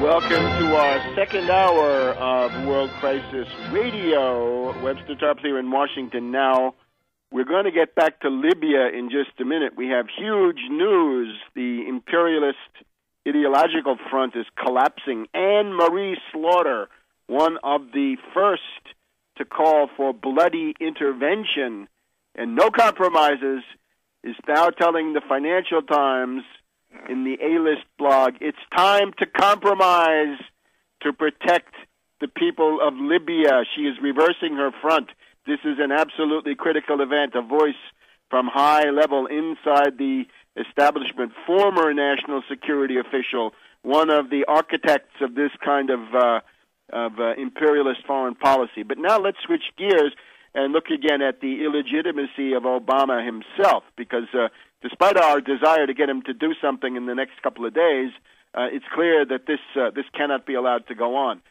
Welcome to our second hour of World Crisis Radio. Webster Tarpley here in Washington now. We're going to get back to Libya in just a minute. We have huge news. The imperialist ideological front is collapsing. Anne-Marie Slaughter, one of the first to call for bloody intervention and no compromises, is now telling the Financial Times in the A-List blog, it's time to compromise to protect the people of Libya. She is reversing her front. This is an absolutely critical event, a voice from high level inside the establishment, former national security official, one of the architects of this kind of imperialist foreign policy. But now let's switch gears and look again at the illegitimacy of Obama himself, because despite our desire to get him to do something in the next couple of days, it's clear that this cannot be allowed to go on.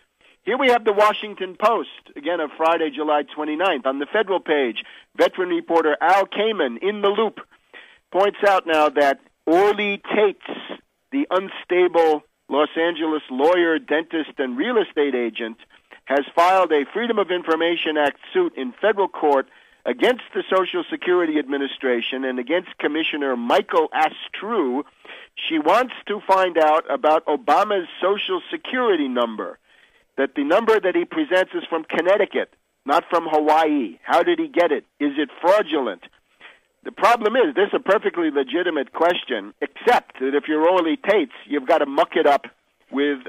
Here we have the Washington Post, again of Friday, July 29th. On the federal page, veteran reporter Al Kamen, in the loop, points out now that Orly Tates, the unstable Los Angeles lawyer, dentist, and real estate agent, has filed a Freedom of Information Act suit in federal court against the Social Security Administration and against Commissioner Michael Astrue. She wants to find out about Obama's Social Security number, that the number that he presents is from Connecticut, not from Hawaii. How did he get it? Is it fraudulent? The problem is, this is a perfectly legitimate question, except that if you're Orly Tates, you've got to muck it up with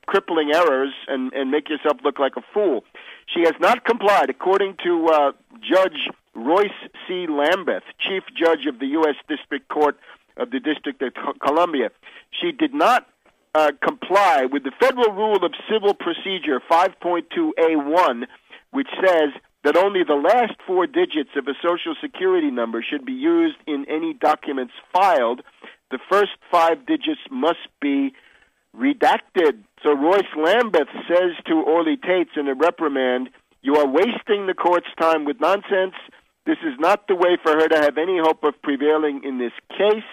crippling errors and make yourself look like a fool. She has not complied, according to Judge Royce C. Lambeth, Chief Judge of the U.S. District Court of the District of Columbia. She did not comply with the Federal Rule of Civil Procedure 5.2A1, which says that only the last four digits of a Social Security number should be used in any documents filed. The first five digits must be redacted. So Royce Lambeth says to Orly Tates in a reprimand, you are wasting the court's time with nonsense. This is not the way for her to have any hope of prevailing in this case.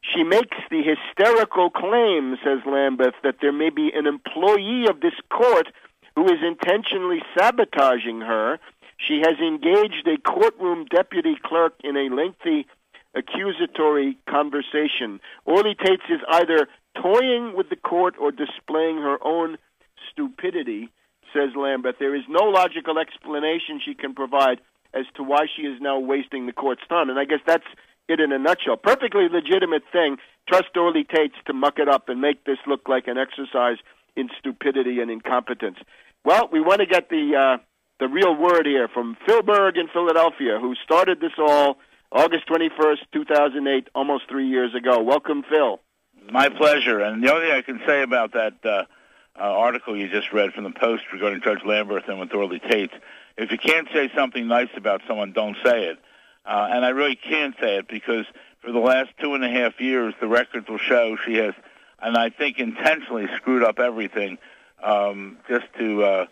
She makes the hysterical claim, says Lambeth, that there may be an employee of this court who is intentionally sabotaging her. She has engaged a courtroom deputy clerk in a lengthy accusatory conversation. Orly Tates is either toying with the court or displaying her own stupidity, says Lambeth. There is no logical explanation she can provide as to why she is now wasting the court's time. And I guess that's it in a nutshell. Perfectly legitimate thing. Trust Orly Tates to muck it up and make this look like an exercise in stupidity and incompetence. Well, we want to get the real word here from Phil Berg in Philadelphia, who started this all August 21st, 2008, almost 3 years ago. Welcome, Phil. My pleasure. And the only thing I can say about that article you just read from the Post regarding Judge Lambert and with Orly Tates, if you can't say something nice about someone, don't say it. And I really can't say it because for the last 2.5 years, the records will show she has, and I think intentionally screwed up everything just to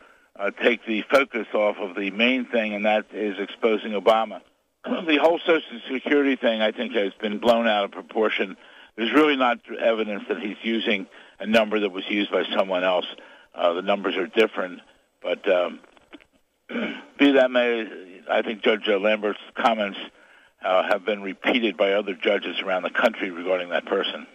take the focus off of the main thing, and that is exposing Obama. The whole Social Security thing, I think, has been blown out of proportion. There's really not evidence that he's using a number that was used by someone else. The numbers are different. But be that may, I think Judge Lambert's comments have been repeated by other judges around the country regarding that person.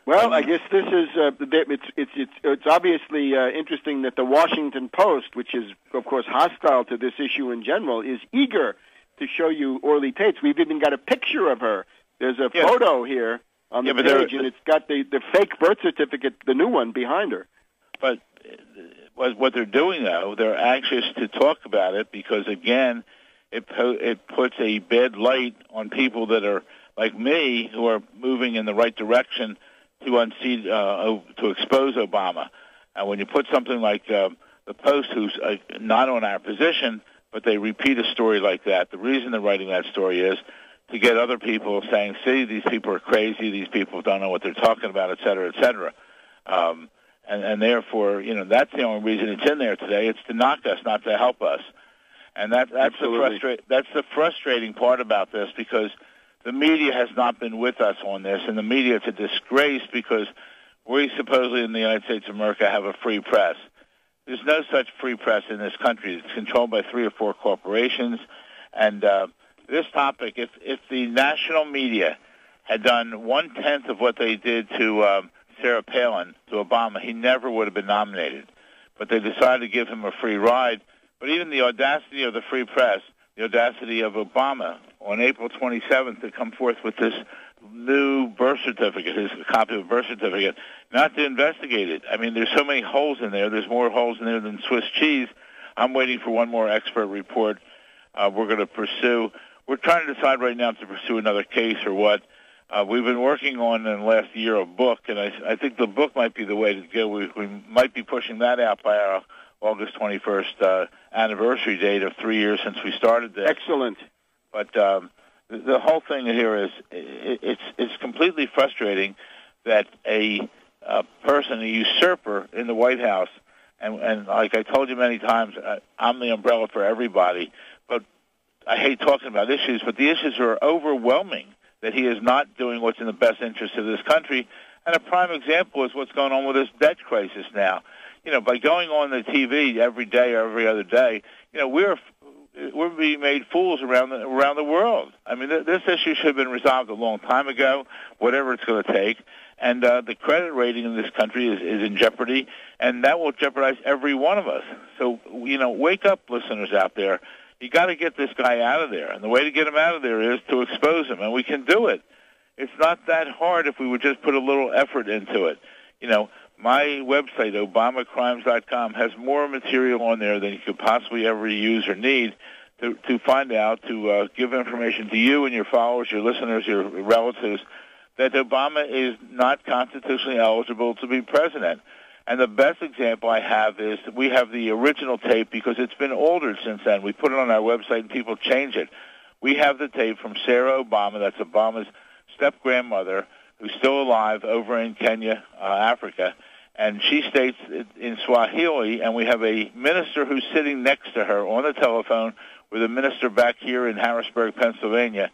Well, I guess this is it's obviously interesting that the Washington Post, which is of course hostile to this issue in general, is eager to show you Orly Tates. We've even got a picture of her. There's a photo here on the page, and it's got the fake birth certificate, the new one, behind her. But what they're doing, though, they're anxious to talk about it because, again, it puts a bad light on people that are like me who are moving in the right direction to unseat, to expose Obama. And when you put something like the Post, who's not on our position, but they repeat a story like that, the reason they're writing that story is to get other people saying, see, these people are crazy, these people don't know what they're talking about, et cetera, et cetera. And therefore, that's the only reason it's in there today. It's to knock us, not to help us. And that's the frustrating part about this, because the media has not been with us on this, and the media, it's a disgrace because we supposedly in the United States of America have a free press. There's no such free press in this country. It's controlled by 3 or 4 corporations. And this topic, if the national media had done 1/10 of what they did to Sarah Palin, to Obama, he never would have been nominated. But they decided to give him a free ride. But even the audacity of the free press, the audacity of Obama on April 27th to come forth with this new birth certificate, his copy of a birth certificate, not to investigate it. I mean, there's so many holes in there. There's more holes in there than Swiss cheese. I'm waiting for one more expert report we're going to pursue. We're trying to decide right now to pursue another case or what. We've been working on in the last year a book, and I think the book might be the way to go. We might be pushing that out by our August 21st anniversary date of 3 years since we started this. Excellent. But the whole thing here is it's completely frustrating that a person, a usurper in the White House, and like I told you many times, I'm the umbrella for everybody, but I hate talking about issues, but the issues are overwhelming that he is not doing what's in the best interest of this country. And a prime example is what's going on with this debt crisis now. You know, by going on the TV every day or every other day, you know, we're being made fools around the world. I mean, this issue should have been resolved a long time ago, whatever it's going to take. And the credit rating in this country is in jeopardy, and that will jeopardize every one of us. So, you know, wake up, listeners out there. You got to get this guy out of there, and the way to get him out of there is to expose him, and we can do it. It's not that hard if we would just put a little effort into it. You know, my website, ObamaCrimes.com, has more material on there than you could possibly ever use or need to find out, to give information to you and your followers, your listeners, your relatives, that Obama is not constitutionally eligible to be president. And the best example I have is that we have the original tape because it's been altered since then. We put it on our website and people change it. We have the tape from Sarah Obama, that's Obama's step-grandmother, who's still alive over in Kenya, Africa. And she states in Swahili, and we have a minister who's sitting next to her on the telephone with a minister back here in Harrisburg, Pennsylvania,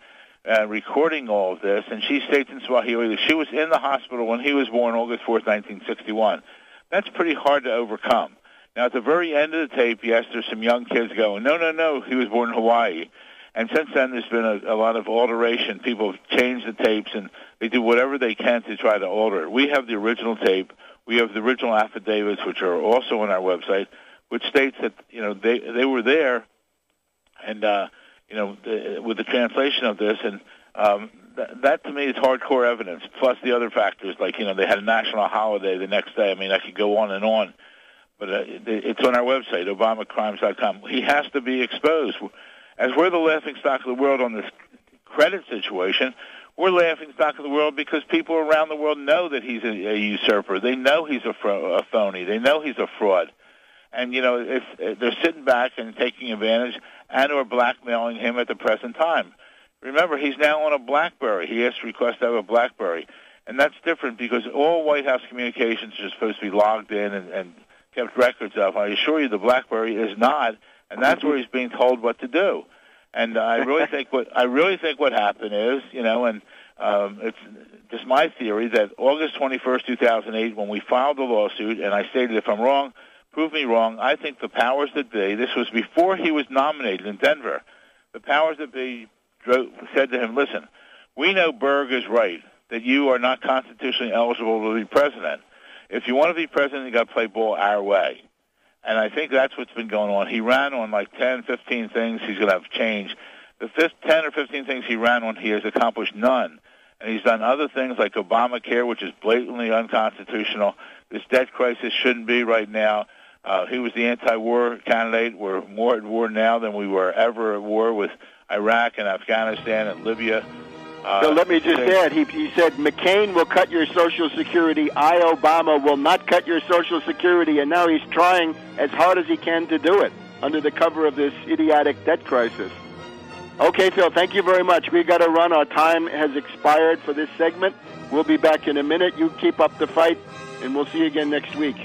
recording all of this. And she states in Swahili that she was in the hospital when he was born, August 4th, 1961. That's pretty hard to overcome. Now, at the very end of the tape, yes, there's some young kids going, no, he was born in Hawaii. And since then, there's been a lot of alteration. People have changed the tapes, and they do whatever they can to try to alter it. We have the original tape. We have the original affidavits, which are also on our website, which states that, you know, they were there, and, you know, with the translation of this, and that to me is hardcore evidence, plus the other factors, like, you know, they had a national holiday the next day. I mean, I could go on and on, but it's on our website, ObamaCrimes.com. He has to be exposed. As we're the laughingstock of the world on this credit situation, we're laughingstock of the world because people around the world know that he's a usurper. They know he's a phony. They know he's a fraud. And, you know, if they're sitting back and taking advantage and or blackmailing him at the present time. Remember, he's now on a BlackBerry. He has to request to have a BlackBerry. And that's different because all White House communications are supposed to be logged in and kept records of. I assure you the BlackBerry is not, and that's where he's being told what to do. And I really think what happened is, you know, and it's just my theory that August 21st, 2008, when we filed the lawsuit, and I stated if I'm wrong, prove me wrong, I think the powers that be, this was before he was nominated in Denver, the powers that be said to him, listen, we know Berg is right, that you are not constitutionally eligible to be president. If you want to be president, you got to play ball our way. And I think that's what's been going on. He ran on like 10, 15 things he's going to have change. The 10 or 15 things he ran on, he has accomplished none. And he's done other things like Obamacare, which is blatantly unconstitutional. This debt crisis shouldn't be right now. He was the anti-war candidate. We're more at war now than we were ever at war with Iraq and Afghanistan and Libya. So let me just add, he said, McCain will cut your Social Security. I, Obama, will not cut your Social Security. And now he's trying as hard as he can to do it under the cover of this idiotic debt crisis. Okay, Phil, thank you very much. We've got to run. Our time has expired for this segment. We'll be back in a minute. You keep up the fight, and we'll see you again next week.